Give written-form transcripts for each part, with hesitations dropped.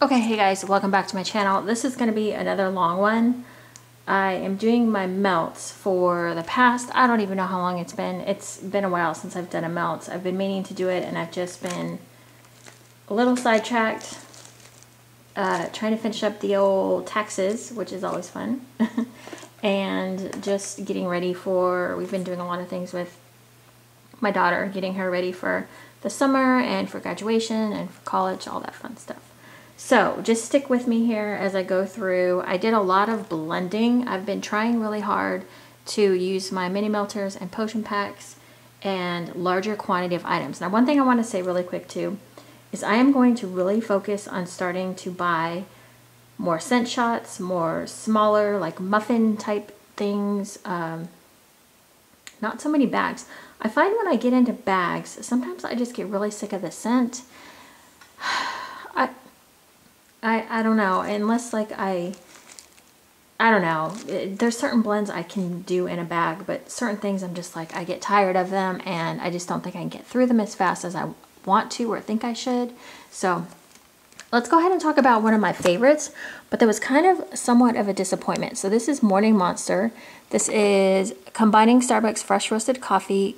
Okay, hey guys, welcome back to my channel. This is going to be another long one. I am doing my melts for the past, I don't even know how long it's been. It's been a while since I've done a melt. I've been meaning to do it and I've just been a little sidetracked trying to finish up the old taxes, which is always fun. And just getting ready for, we've been doing a lot of things with my daughter, getting her ready for the summer and for graduation and for college, all that fun stuff. So just stick with me here as I go through. I did a lot of blending. I've been trying really hard to use my mini melters and potion packs and larger quantity of items. Now, one thing I want to say really quick too is I am going to really focus on starting to buy more scent shots, more smaller like muffin type things, not so many bags. I find when I get into bags, sometimes I just get really sick of the scent. I don't know, unless like I don't know, there's certain blends I can do in a bag, but certain things I'm just like, I get tired of them and I just don't think I can get through them as fast as I want to or think I should. So let's go ahead and talk about one of my favorites, but that was kind of somewhat of a disappointment. So this is Morning Monster. This is combining Starbucks fresh roasted coffee,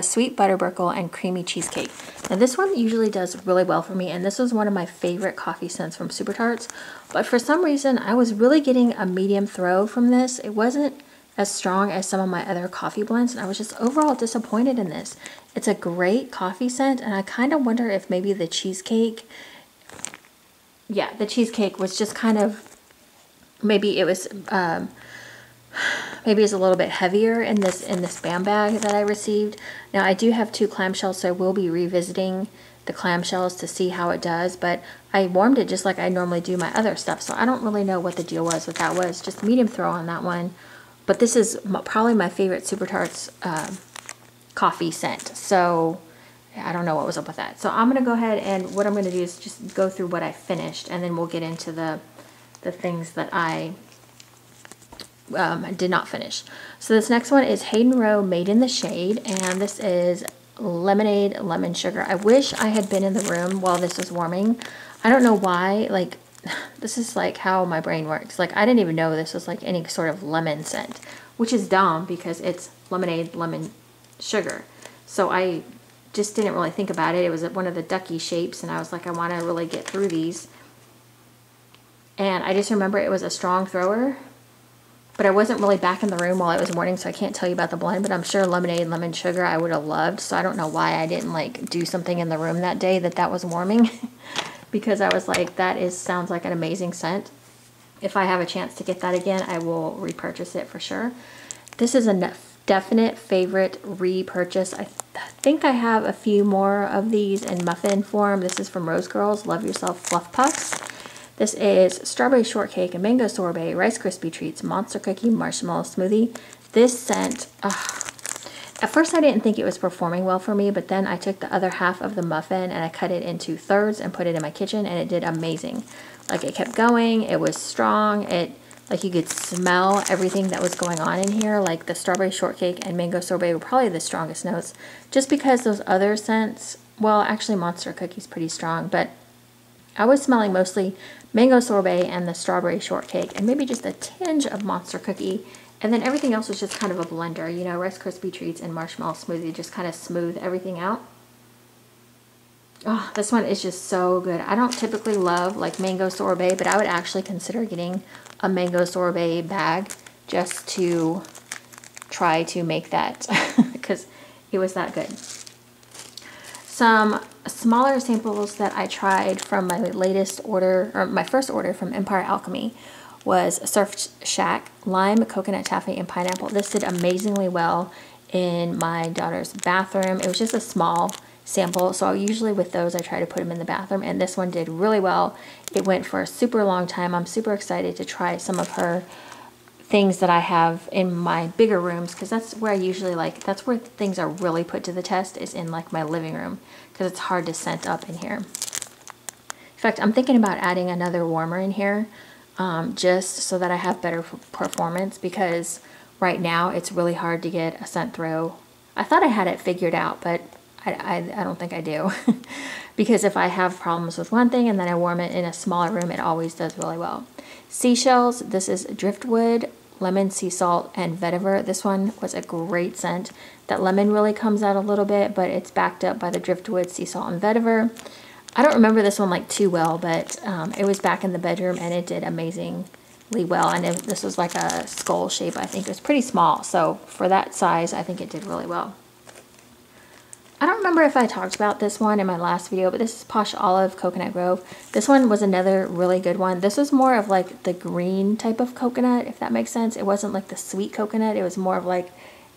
sweet butterburkle, and creamy cheesecake. Now this one usually does really well for me, and this was one of my favorite coffee scents from Super Tarts, but for some reason I was really getting a medium throw from this. It wasn't as strong as some of my other coffee blends, and I was just overall disappointed in this. It's a great coffee scent, and I kind of wonder if maybe the cheesecake, yeah, the cheesecake was just kind of, maybe it was maybe it's a little bit heavier in this BAM bag that I received. Now I do have 2 clamshells, so I will be revisiting the clamshells to see how it does, but I warmed it just like I normally do my other stuff, so I don't really know what the deal was with that. Was just medium throw on that one, but this is probably my favorite Super Tarts coffee scent, so I don't know what was up with that. So I'm gonna go ahead, and what I'm gonna do is just go through what I finished, and then we'll get into the things that I did not finish. So this next one is Hayden Row Made in the Shade, and this is lemonade lemon sugar. I wish I had been in the room while this was warming. I don't know why, like, this is like how my brain works. Like, I didn't even know this was like any sort of lemon scent, which is dumb because it's lemonade lemon sugar. So I just didn't really think about it. It was one of the ducky shapes, and I was like, I want to really get through these. And I just remember it was a strong thrower, but I wasn't really back in the room while it was warming, so I can't tell you about the blend, but I'm sure lemonade and lemon sugar I would have loved, so I don't know why I didn't like do something in the room that day that was warming, because I was like, sounds like an amazing scent. If I have a chance to get that again, I will repurchase it for sure. This is a definite favorite repurchase. I think I have a few more of these in muffin form. This is from Rose Girls Love Yourself Fluff Puffs. This is strawberry shortcake and mango sorbet, Rice Krispie treats, monster cookie, marshmallow smoothie. This scent, at first I didn't think it was performing well for me, but then I took the other half of the muffin and I cut it into thirds and put it in my kitchen, and it did amazing. Like, it kept going, it was strong, like you could smell everything that was going on in here. Like the strawberry shortcake and mango sorbet were probably the strongest notes, just because those other scents, well, actually monster cookie's pretty strong, but I was smelling mostly mango sorbet and the strawberry shortcake, and maybe just a tinge of monster cookie, and then everything else was just kind of a blender, you know, Rice Krispie treats and marshmallow smoothie just kind of smooth everything out. Oh, this one is just so good. I don't typically love like mango sorbet, but I would actually consider getting a mango sorbet bag just to try to make that because it was that good. Some smaller samples that I tried from my latest order, or my first order from Empire Alchemy, was Surf Shack Lime, Coconut Taffy, and Pineapple. This did amazingly well in my daughter's bathroom. It was just a small sample, so usually with those I try to put them in the bathroom, and this one did really well. It went for a super long time. I'm super excited to try some of her things that I have in my bigger rooms, because that's where I usually that's where things are really put to the test, is in like my living room, because it's hard to scent up in here. In fact, I'm thinking about adding another warmer in here, just so that I have better performance, because right now it's really hard to get a scent throw. I thought I had it figured out, but I don't think I do. Because if I have problems with one thing and then I warm it in a smaller room, it always does really well. Seashells, this is driftwood, lemon, sea salt, and vetiver. This one was a great scent. That lemon really comes out a little bit, but it's backed up by the driftwood, sea salt, and vetiver. I don't remember this one like too well, but it was back in the bedroom and it did amazingly well. And this was like a skull shape. I think it was pretty small. So for that size, I think it did really well. I don't remember if I talked about this one in my last video, but this is Posh Olive Coconut Grove. This one was another really good one. This was more of like the green type of coconut, if that makes sense. It wasn't like the sweet coconut. It was more of like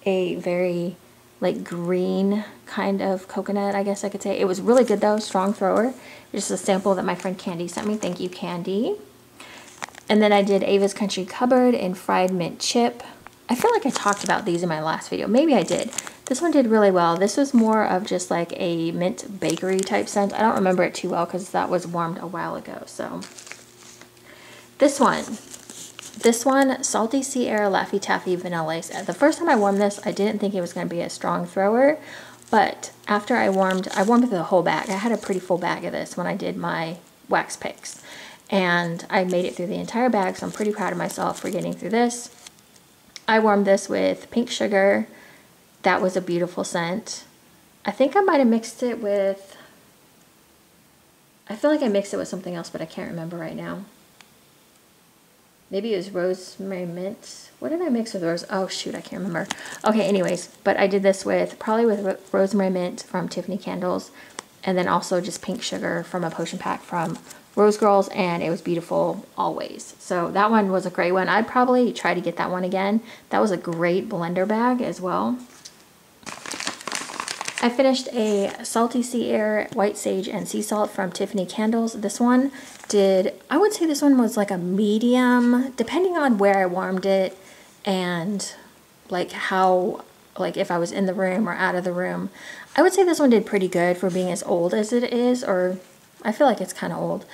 a very like green kind of coconut, I guess I could say. It was really good though, strong thrower. Just a sample that my friend Candy sent me. Thank you, Candy. And then I did Ava's Country Cupboard in Fried Mint Chip. I feel like I talked about these in my last video. Maybe I did. This one did really well. This was more of just like a mint bakery type scent. I don't remember it too well because that was warmed a while ago. So this one, Salty Sea Air Laffy Taffy Vanilla Lace. The first time I warmed this, I didn't think it was going to be a strong thrower, but after I warmed the whole bag. I had a pretty full bag of this when I did my wax picks, and I made it through the entire bag, so I'm pretty proud of myself for getting through this. I warmed this with pink sugar. That was a beautiful scent. I think I might have mixed it with, I feel like I mixed it with something else, but I can't remember right now. Maybe it was rosemary mint. What did I mix with rose? Oh shoot, I can't remember. Okay, anyways, but I did this with, probably with rosemary mint from Tiffany Candles, and then also just pink sugar from a potion pack from Rose Girls, and it was beautiful always. So that one was a great one. I'd probably try to get that one again. That was a great blender bag as well. I finished a Salty Sea Air White Sage and Sea Salt from Tiffany Candles. This one did, I would say this one was like a medium, depending on where I warmed it and like how, like if I was in the room or out of the room. I would say this one did pretty good for being as old as it is, or I feel like it's kind of old.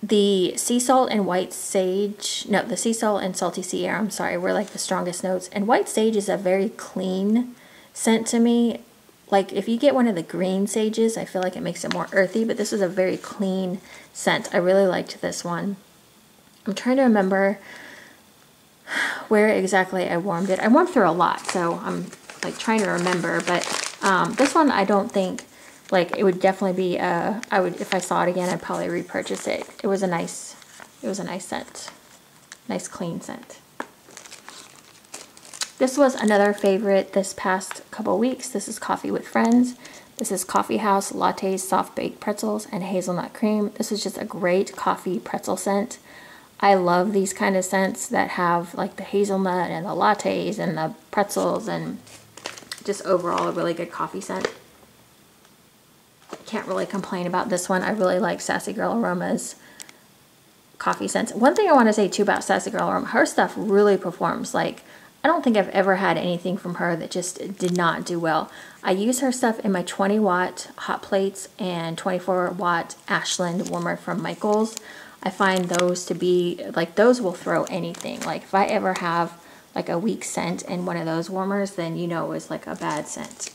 The Sea Salt and White Sage, no, the Sea Salt and Salty Sea Air, I'm sorry, were like the strongest notes. And White Sage is a very clean scent to me. Like if you get one of the green sages, I feel like it makes it more earthy, but this is a very clean scent. I really liked this one. I'm trying to remember where exactly I warmed it. I warmed through a lot, so I'm like trying to remember, but this one I don't think, like it would definitely be I would, if I saw it again, I'd probably repurchase it. It was a nice scent. Nice clean scent. This was another favorite this past couple weeks. This is Coffee with Friends. This is Coffee House Lattes, Soft Baked Pretzels, and Hazelnut Cream. This is just a great coffee pretzel scent. I love these kind of scents that have like the hazelnut and the lattes and the pretzels, and just overall a really good coffee scent. Can't really complain about this one. I really like Sassy Girl Aroma's coffee scents. One thing I want to say too about Sassy Girl Aroma, her stuff really performs. Like, I don't think I've ever had anything from her that just did not do well. I use her stuff in my 20-watt hot plates and 24-watt Ashland warmer from Michaels. I find those to be, like, those will throw anything. Like, if I ever have, like, a weak scent in one of those warmers, then you know it's, like, a bad scent.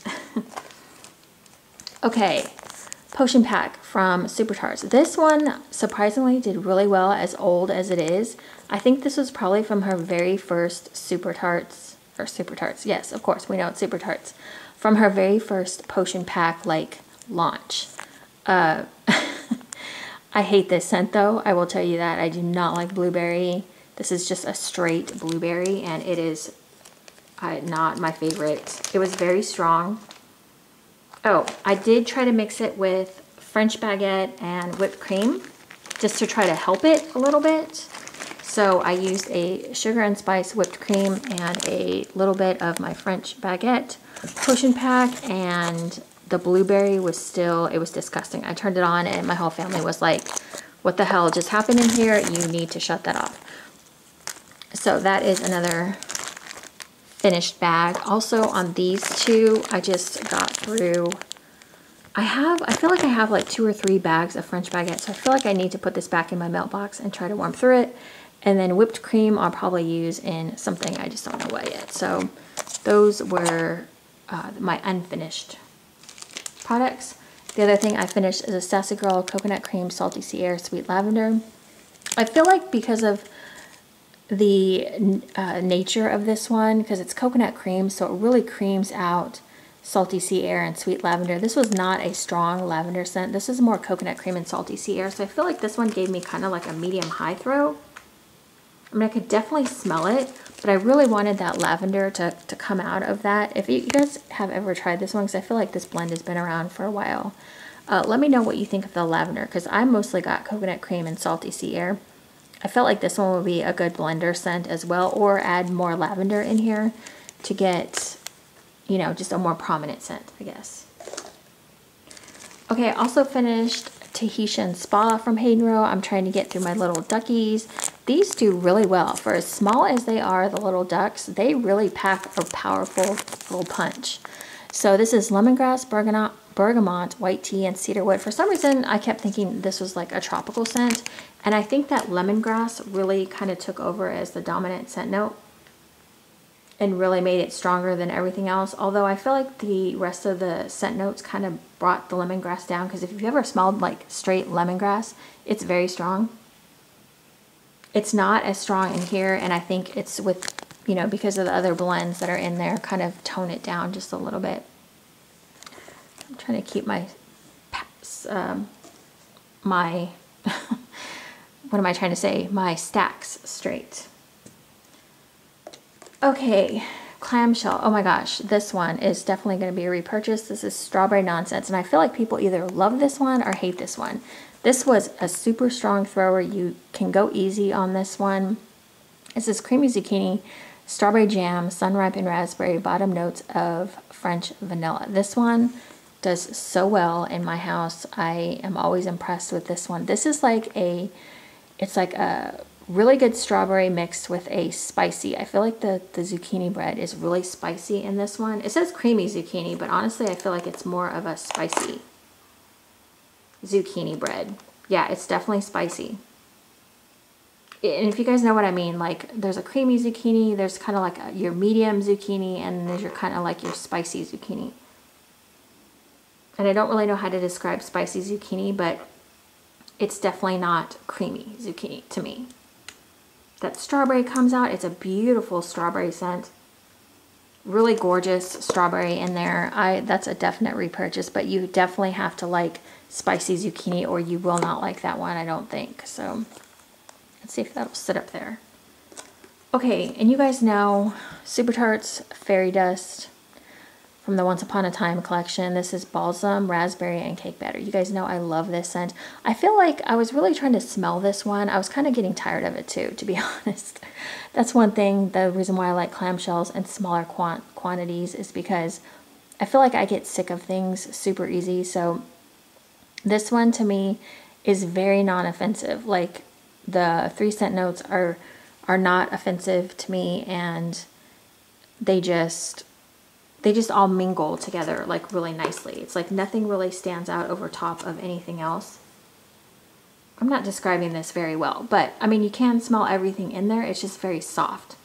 Okay, Potion Pack from Super Tarts. This one, surprisingly, did really well as old as it is. I think this was probably from her very first Super Tarts, or Super Tarts, yes, of course, we know it's Super Tarts. From her very first Potion Pack, like, launch. I hate this scent, though, I will tell you that. I do not like blueberry. This is just a straight blueberry, and it is not my favorite. It was very strong. Oh, I did try to mix it with French baguette and whipped cream, just to try to help it a little bit. So I used a sugar and spice whipped cream and a little bit of my French baguette potion pack, and the blueberry was still, it was disgusting. I turned it on and my whole family was like, what the hell just happened in here? You need to shut that off. So that is another finished bag. Also on these two, I just got through, I feel like I have like 2 or 3 bags of French baguette, so I feel like I need to put this back in my melt box and try to warm through it. And then whipped cream I'll probably use in something, I just don't know what yet. So those were my unfinished products. The other thing I finished is a Sassy Girl Coconut Cream Salty Sea Air Sweet Lavender. I feel like because of the nature of this one, because it's coconut cream, so it really creams out salty sea air and sweet lavender. This was not a strong lavender scent. This is more coconut cream and salty sea air, so I feel like this one gave me kind of like a medium high throw. I mean, I could definitely smell it, but I really wanted that lavender to come out of that. If you guys have ever tried this one, because I feel like this blend has been around for a while, let me know what you think of the lavender, because I mostly got coconut cream and salty sea air. I felt like this one would be a good blender scent as well, or add more lavender in here to get, you know, just a more prominent scent, I guess. Okay, I also finished Tahitian Spa from Hayden Row. I'm trying to get through my little duckies. These do really well. For as small as they are, the little ducks, they really pack a powerful little punch. So this is lemongrass, bergamot, white tea, and cedarwood. For some reason, I kept thinking this was like a tropical scent, and I think that lemongrass really kind of took over as the dominant scent note and really made it stronger than everything else. Although I feel like the rest of the scent notes kind of brought the lemongrass down, because if you've ever smelled like straight lemongrass, it's very strong. It's not as strong in here, and I think it's with, you know, because of the other blends that are in there, kind of tone it down just a little bit. I'm trying to keep my, what am I trying to say? My stacks straight. Okay, clamshell. Oh my gosh, this one is definitely going to be a repurchase. This is Strawberry Nonsense, and I feel like people either love this one or hate this one. This was a super strong thrower. You can go easy on this one. This is creamy zucchini, strawberry jam, sun-ripened raspberry, bottom notes of French vanilla. This one does so well in my house. I am always impressed with this one. This is like it's like a really good strawberry mixed with a spicy. I feel like the zucchini bread is really spicy in this one. It says creamy zucchini, but honestly I feel like it's more of a spicy zucchini bread. Yeah, it's definitely spicy. And if you guys know what I mean, like there's a creamy zucchini, there's kind of like your medium zucchini, and there's your kind of like your spicy zucchini. And I don't really know how to describe spicy zucchini, but it's definitely not creamy zucchini to me. That strawberry comes out. It's a beautiful strawberry scent. Really gorgeous strawberry in there. That's a definite repurchase, but you definitely have to like spicy zucchini or you will not like that one, I don't think. So let's see if that'll sit up there. Okay, and you guys know Super Tarts Fairy Dust from the Once Upon a Time collection. This is balsam, raspberry, and cake batter. You guys know I love this scent. I feel like I was really trying to smell this one. I was kind of getting tired of it too, to be honest. That's one thing, the reason why I like clamshells and smaller quantities is because I feel like I get sick of things super easy. So this one to me is very non-offensive. Like the 3 scent notes are not offensive to me, and they just all mingle together like really nicely. It's like nothing really stands out over top of anything else. I'm not describing this very well, but I mean, you can smell everything in there. It's just very soft.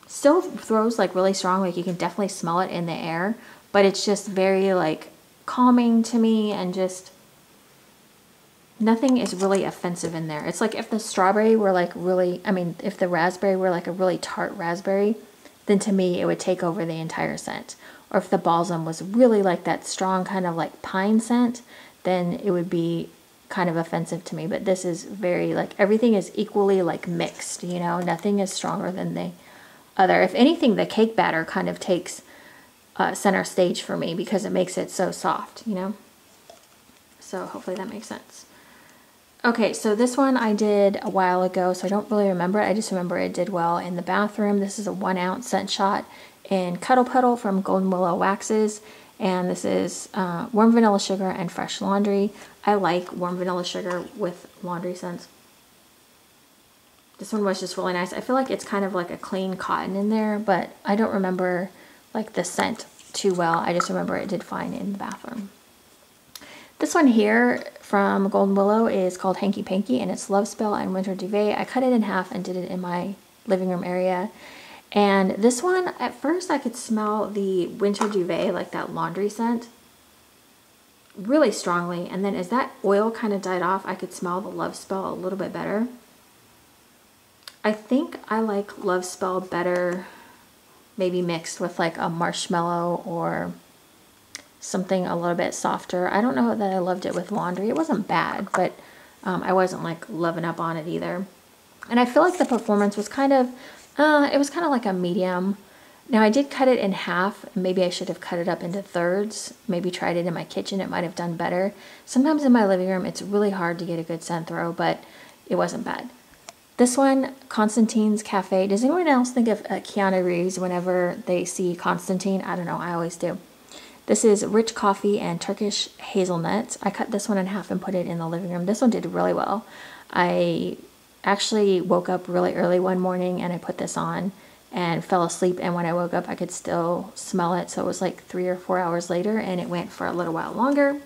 Still throws like really strong, like you can definitely smell it in the air, but it's just very like calming to me, and just nothing is really offensive in there. It's like if the strawberry were like really, I mean, if the raspberry were like a really tart raspberry, then to me it would take over the entire scent. Or if the balsam was really like that strong kind of like pine scent, then it would be kind of offensive to me. But this is very like, everything is equally like mixed, you know, nothing is stronger than the other. If anything, the cake batter kind of takes center stage for me because it makes it so soft, you know. So hopefully that makes sense. Okay, so this one I did a while ago, so I don't really remember it. I just remember it did well in the bathroom. This is a 1 ounce scent shot in Cuddle Puddle from Golden Willow Waxes. And this is warm vanilla sugar and fresh laundry. I like warm vanilla sugar with laundry scents. This one was just really nice. I feel like it's kind of like a clean cotton in there, but I don't remember like the scent too well. I just remember it did fine in the bathroom. This one here from Golden Willow is called Hanky Panky, and it's Love Spell and Winter Duvet. I cut it in half and did it in my living room area. And this one, at first I could smell the Winter Duvet, like that laundry scent. really strongly. And then as that oil kind of died off, I could smell the Love Spell a little bit better. I think I like Love Spell better maybe mixed with like a marshmallow or something a little bit softer. I don't know that I loved it with laundry. It wasn't bad, but I wasn't like loving up on it either. And I feel like the performance was kind of, it was kind of like a medium. Now I did cut it in half. Maybe I should have cut it up into thirds. Maybe tried it in my kitchen. It might have done better. Sometimes in my living room, it's really hard to get a good scent throw, but it wasn't bad. This one, Constantine's Cafe. Does anyone else think of Keanu Reeves whenever they see Constantine? I don't know. I always do. This is rich coffee and Turkish hazelnuts. I cut this one in half and put it in the living room. This one did really well. I actually woke up really early one morning and I put this on and fell asleep, and when I woke up I could still smell it, so it was like 3 or 4 hours later, and it went for a little while longer.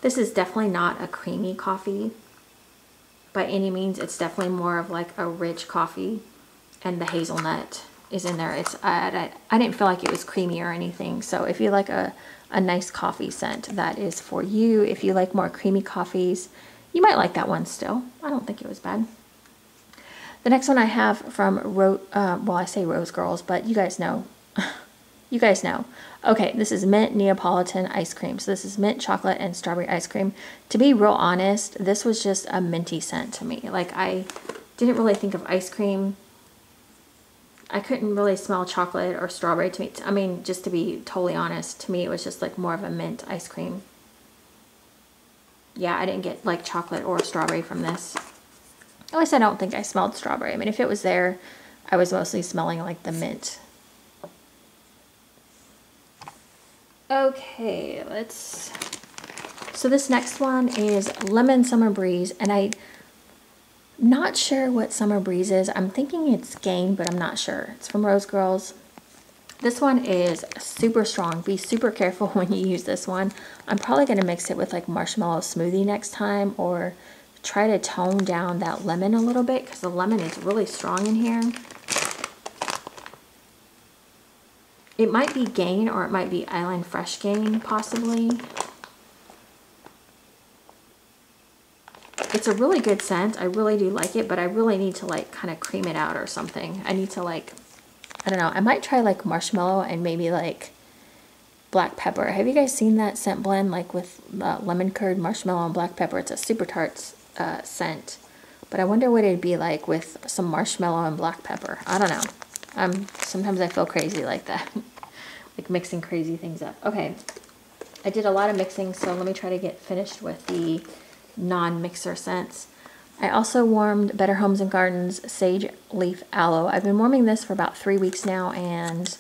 This is definitely not a creamy coffee by any means. It's definitely more of like a rich coffee, and the hazelnut is in there. It's I didn't feel like it was creamy or anything, so if you like a nice coffee scent, that is for you. If you like more creamy coffees, you might like that one still. I don't think it was bad. The next one I have from well, I say Rose Girls, but you guys know. You guys know. Okay, this is mint Neapolitan ice cream. So this is mint chocolate and strawberry ice cream. To be real honest, this was just a minty scent to me. Like, I didn't really think of ice cream. I couldn't really smell chocolate or strawberry to me. I mean, just to be totally honest, to me it was just like more of a mint ice cream. Yeah, I didn't get like chocolate or strawberry from this. At least I don't think I smelled strawberry. I mean, if it was there, I was mostly smelling like the mint. Okay, so this next one is Lemon Summer Breeze, and I'm not sure what Summer Breeze is. I'm thinking it's Gain, but I'm not sure. It's from Rose Girls. This one is super strong. Be super careful when you use this one. I'm probably going to mix it with like marshmallow smoothie next time, or try to tone down that lemon a little bit, because the lemon is really strong in here. It might be Gain, or it might be Island Fresh Gain, possibly. It's a really good scent. I really do like it, but I really need to like kind of cream it out or something. I need to like, I don't know, I might try like marshmallow and maybe like black pepper. Have you guys seen that scent blend, like with lemon curd, marshmallow, and black pepper? It's a super tart scent, but I wonder what it'd be like with some marshmallow and black pepper. I don't know. Sometimes I feel crazy like that. Like mixing crazy things up. Okay, I did a lot of mixing, so let me try to get finished with the non-mixer scents. I also warmed Better Homes and Gardens Sage Leaf Aloe. I've been warming this for about 3 weeks now, and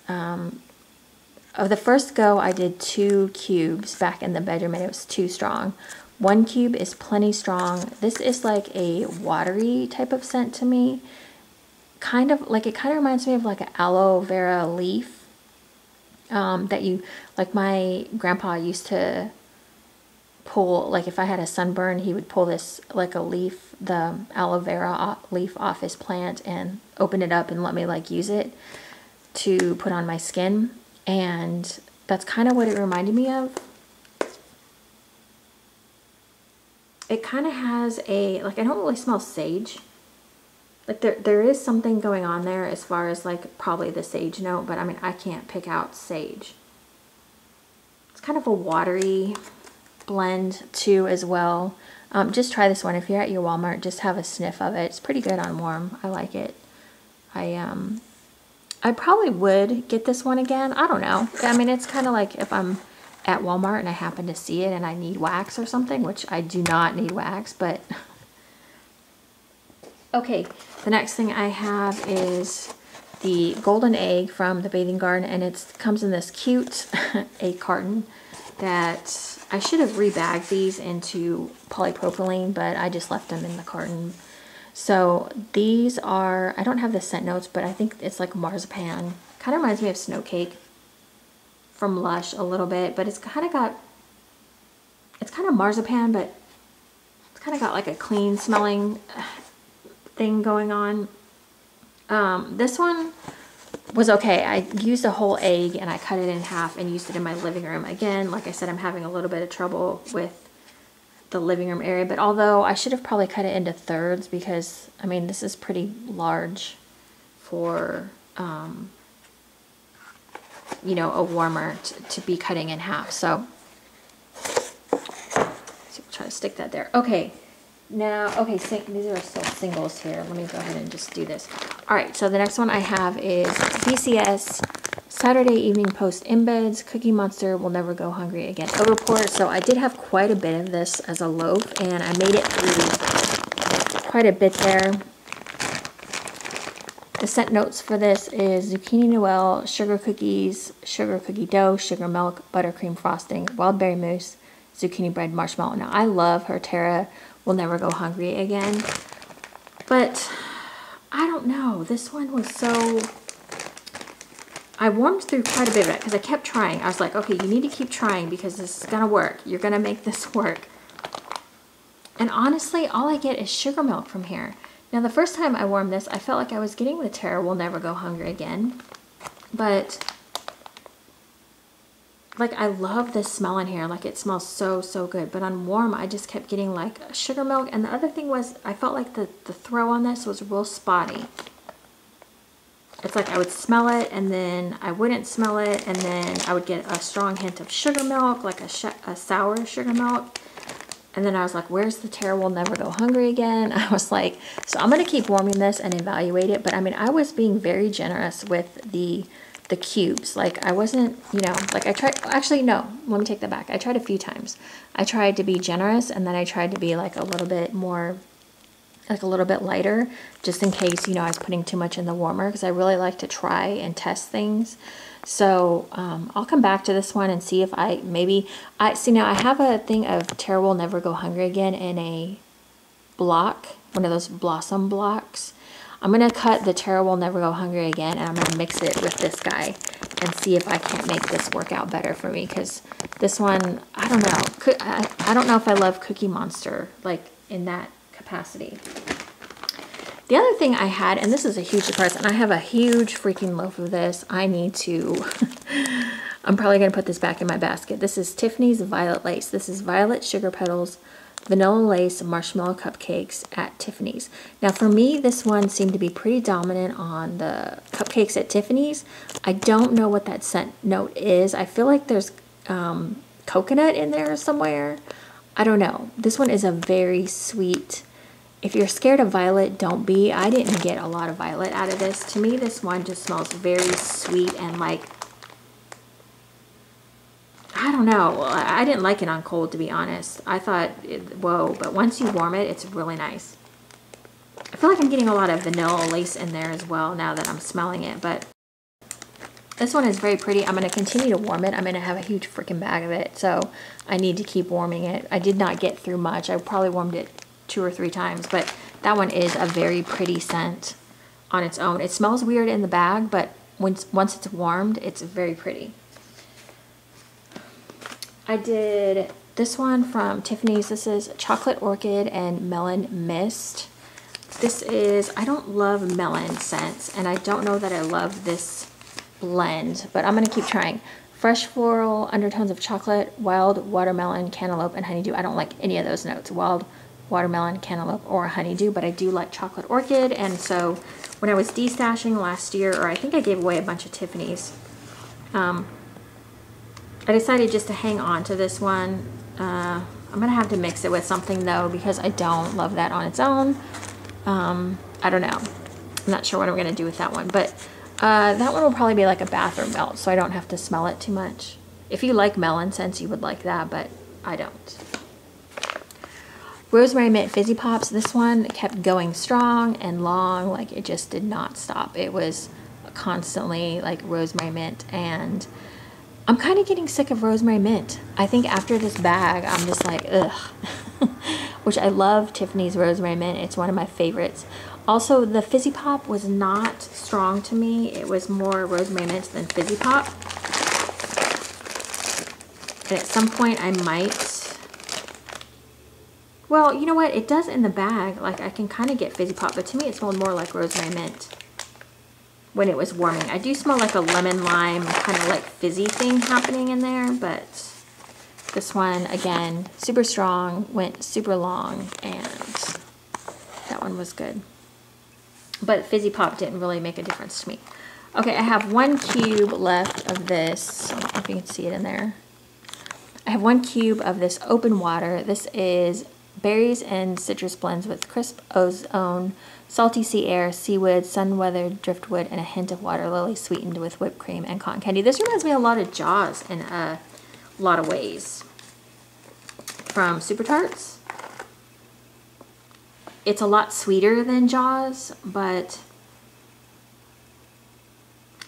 of the first go I did 2 cubes back in the bedroom, and it was too strong. 1 cube is plenty strong. This is like a watery type of scent to me. It kind of reminds me of like an aloe vera leaf that you, like my grandpa used to pull, like if I had a sunburn, he would pull this like a leaf, the aloe vera leaf off his plant and open it up and let me like use it to put on my skin. And that's kind of what it reminded me of. It kind of has a, like, I don't really smell sage. Like there is something going on there as far as like probably the sage note, but I mean, I can't pick out sage. It's kind of a watery blend too as well. Just try this one. If you're at your Walmart, just have a sniff of it. It's pretty good on warm. I like it. I probably would get this one again. I don't know. I mean, it's kind of like if I'm at Walmart and I happen to see it and I need wax or something, which I do not need wax, but okay. The next thing I have is the Golden Egg from the Bathing Garden, and it comes in this cute egg carton that I should have rebagged these into polypropylene, but I just left them in the carton. So these are, I don't have the scent notes, but I think it's like marzipan. Kind of reminds me of snow cake from Lush a little bit, but it's kind of marzipan, but it's kind of got like a clean smelling thing going on. This one was okay. I used a whole egg and I cut it in half and used it in my living room. Again, like I said, I'm having a little bit of trouble with the living room area, but although I should have probably cut it into thirds because, I mean, this is pretty large for, you know, a warmer to be cutting in half. So we'll try to stick that there. Okay. Now, okay, these are still singles here. Let me go ahead and just do this. All right, so the next one I have is BCS Saturday Evening Post Embeds Cookie Monster Will Never Go Hungry Again. A report. So I did have quite a bit of this as a loaf, and I made it through quite a bit there. The scent notes for this is zucchini noel, sugar cookies, sugar cookie dough, sugar milk, buttercream frosting, wild berry mousse, zucchini bread, marshmallow. Now I love her Terra Will Never Go Hungry Again, but I don't know. This one was so... I warmed through quite a bit of it because I kept trying. I was like, okay, you need to keep trying because this is gonna work. You're gonna make this work. And honestly, all I get is sugar milk from here. Now, the first time I warmed this, I felt like I was getting the Terra Will Never Go Hungry Again, but like I love this smell in here. Like it smells so, so good. But on warm, I just kept getting like sugar milk. And the other thing was I felt like the throw on this was real spotty. It's like I would smell it and then I wouldn't smell it. And then I would get a strong hint of sugar milk, like a sour sugar milk. And then I was like, where's the Terra Will Never Go Hungry Again? I was like, so I'm going to keep warming this and evaluate it. But I mean, I was being very generous with the cubes. Like I wasn't, you know, like I tried, actually no, let me take that back. I tried a few times. I tried to be generous and then I tried to be like a little bit more, like a little bit lighter, just in case, you know, I was putting too much in the warmer because I really like to try and test things. So I'll come back to this one and see if see now I have a thing of Terra Will Never Go Hungry Again in a block, one of those blossom blocks. I'm going to cut the Terra Will Never Go Hungry Again, and I'm going to mix it with this guy and see if I can't make this work out better for me, because this one, I don't know. I don't know if I love Cookie Monster, like, in that capacity. The other thing I had, and this is a huge surprise, and I have a huge freaking loaf of this. I need to... I'm probably going to put this back in my basket. This is Tiffany's Violet Lace. This is Violet Sugar Petals Vanilla Lace Marshmallow Cupcakes at Tiffany's. Now for me, this one seemed to be pretty dominant on the cupcakes at Tiffany's. I don't know what that scent note is. I feel like there's coconut in there somewhere. I don't know. This one is a very sweet. If you're scared of violet, don't be. I didn't get a lot of violet out of this. To me, this one just smells very sweet and like, I don't know. I didn't like it on cold, to be honest. I thought, whoa, but once you warm it, it's really nice. I feel like I'm getting a lot of vanilla lace in there as well now that I'm smelling it, but this one is very pretty. I'm going to continue to warm it. I'm going to have a huge freaking bag of it, so I need to keep warming it. I did not get through much. I probably warmed it 2 or 3 times, but that one is a very pretty scent on its own. It smells weird in the bag, but once it's warmed, it's very pretty. I did this one from Tiffany's. This is Chocolate Orchid and Melon Mist. This is, I don't love melon scents, and I don't know that I love this blend, but I'm going to keep trying. Fresh floral, undertones of chocolate, wild watermelon, cantaloupe, and honeydew. I don't like any of those notes, wild watermelon, cantaloupe, or honeydew, but I do like Chocolate Orchid. And so when I was destashing last year, or I think I gave away a bunch of Tiffany's, I decided just to hang on to this one. I'm going to have to mix it with something though, because I don't love that on its own. I don't know. I'm not sure what I'm going to do with that one, but that one will probably be like a bathroom melt, so I don't have to smell it too much. If you like melon scents, you would like that, but I don't. Rosemary Mint Fizzy Pops. This one kept going strong and long, like it just did not stop. It was constantly like rosemary mint, and I'm kind of getting sick of rosemary mint. I think after this bag, I'm just like, ugh. Which I love Tiffany's rosemary mint. It's one of my favorites. Also, the Fizzy Pop was not strong to me. It was more rosemary mint than Fizzy Pop. And at some point, I might... Well, you know what? It does in the bag. Like, I can kind of get Fizzy Pop, but to me, it smelled more like rosemary mint. when it was warming. I do smell like a lemon lime kind of like fizzy thing happening in there, but this one, again, super strong, went super long, and that one was good. But Fizzy Pop didn't really make a difference to me. Okay, I have 1 cube left of this. I don't know if you can see it in there. I have 1 cube of this open water. This is berries and citrus blends with crisp ozone, salty sea air, seaweed, sun-weathered driftwood, and a hint of water lily sweetened with whipped cream and cotton candy. This reminds me a lot of Jaws in a lot of ways from Super Tarts. It's a lot sweeter than Jaws, but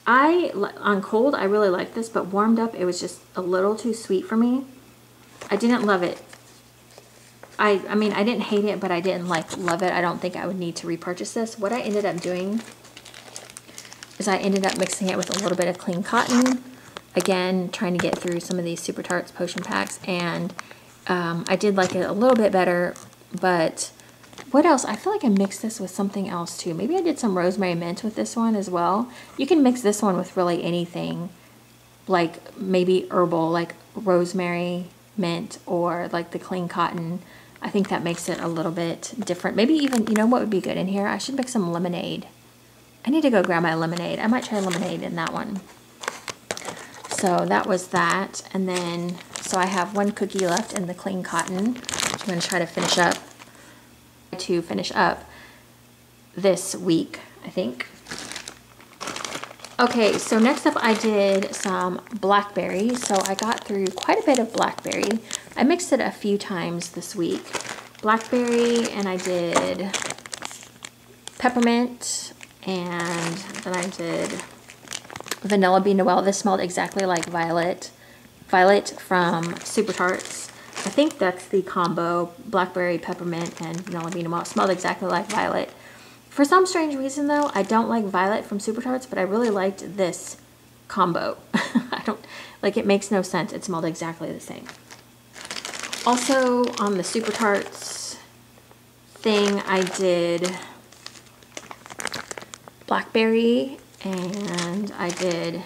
on cold, I really like this, but warmed up, it was just a little too sweet for me. I didn't love it. I mean, I didn't hate it, but I didn't love it. I don't think I would need to repurchase this. What I ended up doing is I ended up mixing it with a little bit of clean cotton. Again, trying to get through some of these Super Tarts potion packs, and I did like it a little bit better, but what else? I feel like I mixed this with something else too. Maybe I did some rosemary mint with this one as well. You can mix this one with really anything, like maybe herbal, like rosemary, mint, or like the clean cotton. I think that makes it a little bit different. Maybe even, you know what would be good in here? I should mix some lemonade. I need to go grab my lemonade. I might try lemonade in that one. So that was that. And then, so I have 1 cookie left in the clean cotton, which I'm going to try to finish up this week, I think. Okay, so next up I did some blackberry. So I got through quite a bit of blackberry. I mixed it a few times this week. Blackberry, and I did peppermint, and then I did Vanilla Bean Noel. This smelled exactly like Violet from Super Tarts. I think that's the combo, blackberry, peppermint, and Vanilla Bean Noel. It smelled exactly like Violet. For some strange reason though, I don't like Violet from Super Tarts, but I really liked this combo. It makes no sense. It smelled exactly the same. Also on the Super Tarts thing, I did blackberry, and I did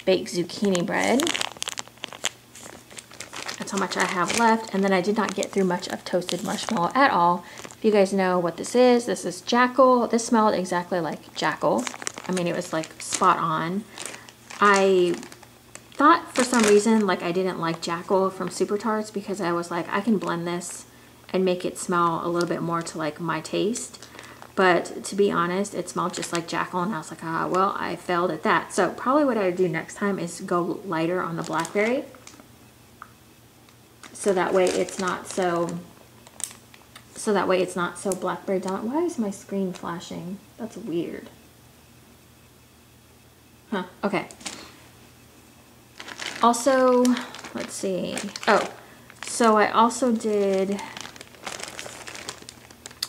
baked zucchini bread. That's how much I have left. And then I did not get through much of toasted marshmallow at all. If you guys know what this is Jackal. This smelled exactly like Jackal. I mean, it was like spot on. I thought for some reason like I didn't like Jackal from Super Tarts, because I was like, I can blend this and make it smell a little bit more to like my taste. But to be honest, it smelled just like Jackal, and I was like, well, I failed at that. So probably what I would do next time is go lighter on the blackberry. So that way it's not so blackberry dominant. Why is my screen flashing? That's weird. Huh, okay. Also, let's see. Oh, so I also did,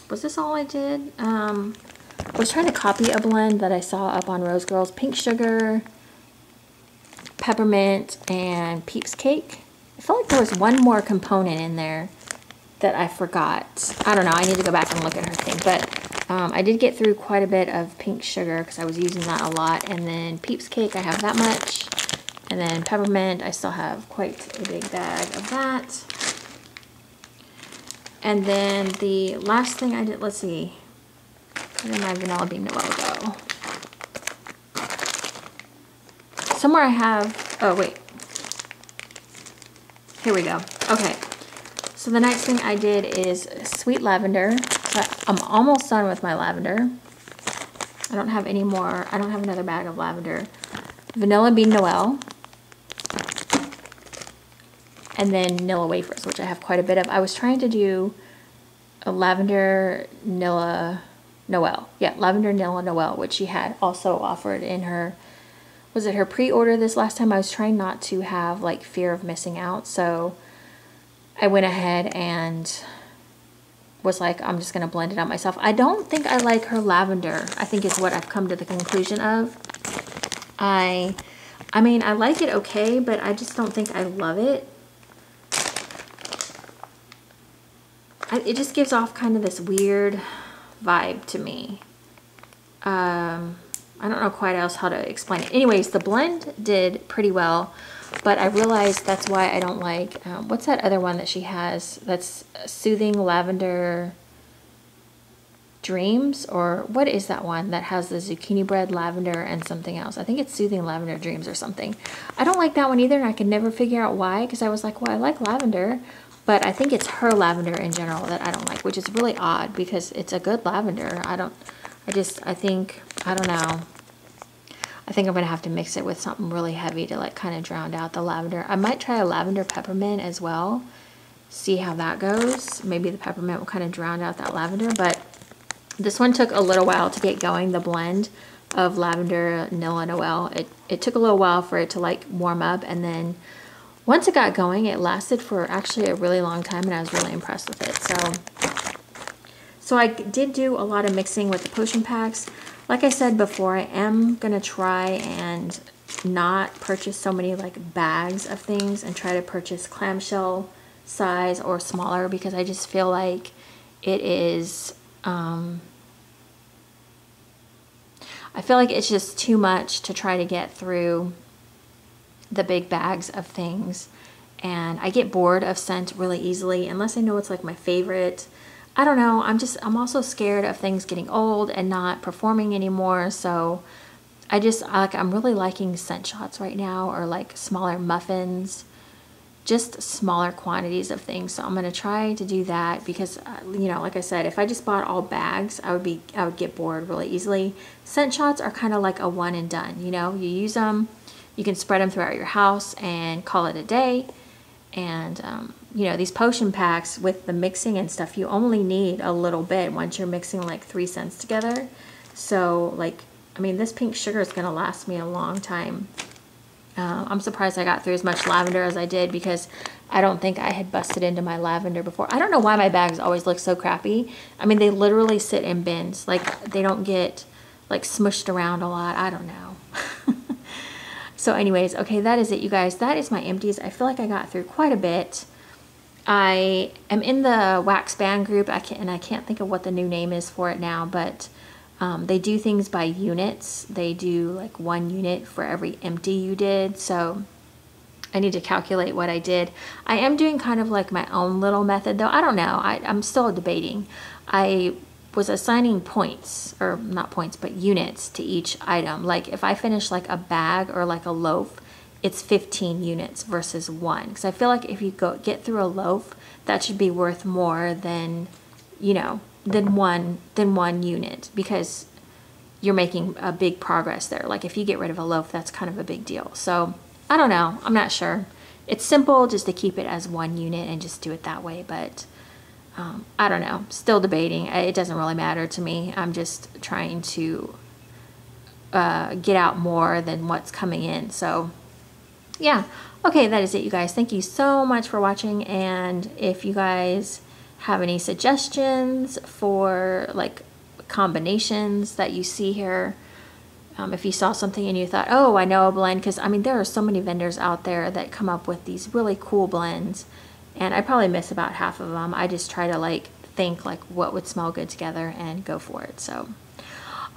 was this all I did? I was trying to copy a blend that I saw up on Rose Girls. Pink sugar, peppermint, and Peeps cake. I felt like there was one more component in there that I forgot. I don't know. I need to go back and look at her thing. But I did get through quite a bit of pink sugar because I was using that a lot. And then Peeps cake, I have that much. And then peppermint, I still have quite a big bag of that. And then the last thing I did, let's see. Where did my Vanilla Bean Noel go? Somewhere I have, oh wait. Here we go. Okay. So the next thing I did is sweet lavender. So I'm almost done with my lavender. I don't have any more. I don't have another bag of lavender. Vanilla Bean Noel. And then Nilla wafers, which I have quite a bit of. I was trying to do a lavender Nilla Noel. Yeah, lavender Nilla Noel, which she had also offered in her, was it her pre-order this last time? I was trying not to have like fear of missing out. So I went ahead and was like, I'm just going to blend it out myself. I don't think I like her lavender, I think is what I've come to the conclusion of. I mean, I like it okay, but I just don't think I love it. It just gives off kind of this weird vibe to me. I don't know quite else how to explain it. Anyways, the blend did pretty well, but I realized that's why I don't like, what's that other one that she has that's Soothing Lavender Dreams, or what is that one that has the zucchini bread, lavender, and something else? I think it's Soothing Lavender Dreams or something. I don't like that one either, and I could never figure out why, because I was like, well, I like lavender, but I think it's her lavender in general that I don't like, which is really odd because it's a good lavender. I don't know. I think I'm going to have to mix it with something really heavy to like kind of drown out the lavender. I might try a lavender peppermint as well. See how that goes. Maybe the peppermint will kind of drown out that lavender, but this one took a little while to get going, the blend of lavender, vanilla, Noel. It took a little while for it to like warm up, and then once it got going, it lasted for actually a really long time, and I was really impressed with it. So I did do a lot of mixing with the potion packs. Like I said before, I am going to try and not purchase so many like bags of things and try to purchase clamshell size or smaller, because I just feel like it is... I feel like it's just too much to try to get through the big bags of things, and I get bored of scent really easily unless I know it's like my favorite. I don't know, I'm also scared of things getting old and not performing anymore, so I'm really liking scent shots right now, or like smaller muffins, just smaller quantities of things. So I'm going to try to do that, because you know, like I said, if I just bought all bags, I would get bored really easily. Scent shots are kind of like a one and done, you know, you use them, you can spread them throughout your house and call it a day. And you know, these potion packs with the mixing and stuff, you only need a little bit once you're mixing like 3 scents together. So like, I mean, this pink sugar is going to last me a long time. I'm surprised I got through as much lavender as I did, because I don't think I had busted into my lavender before. I don't know why my bags always look so crappy. I mean, they literally sit in bins. Like, they don't get like smushed around a lot. I don't know. So anyways, okay, that is it, you guys. That is my empties. I feel like I got through quite a bit. I am in the wax band group, and I can't think of what the new name is for it now, but they do things by units. They do like 1 unit for every empty you did. So I need to calculate what I did. I am doing kind of like my own little method though. I don't know. I'm still debating. I was assigning points, or not points, but units to each item. Like if I finish like a bag or like a loaf, it's 15 units versus 1. Because I feel like if you get through a loaf, that should be worth more than, you know, than one unit, because you're making a big progress there. Like if you get rid of a loaf, that's kind of a big deal. So I don't know, I'm not sure. It's simple just to keep it as 1 unit and just do it that way, but I don't know, still debating. It doesn't really matter to me. I'm just trying to get out more than what's coming in. So yeah, okay, that is it, you guys. Thank you so much for watching, and if you guys have any suggestions for like combinations that you see here, if you saw something and you thought, oh, I know a blend, because I mean there are so many vendors out there that come up with these really cool blends, and I probably miss about half of them. I just try to like think like what would smell good together and go for it. So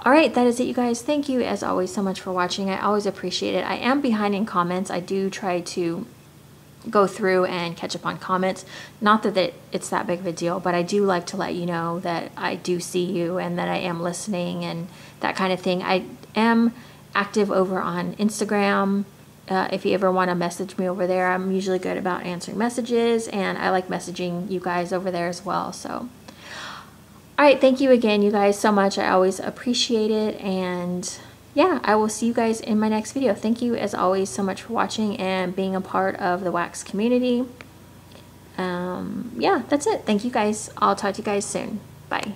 alright, that is it, you guys. Thank you as always so much for watching. I always appreciate it. I am behind in comments. I do try to go through and catch up on comments. Not that it's that big of a deal, but I do like to let you know that I do see you and that I am listening and that kind of thing. I am active over on Instagram. If you ever want to message me over there, I'm usually good about answering messages, and I like messaging you guys over there as well. So alright, thank you again, you guys, so much. I always appreciate it, and yeah, I will see you guys in my next video. Thank you as always so much for watching and being a part of the wax community. Yeah, that's it. Thank you guys. I'll talk to you guys soon. Bye.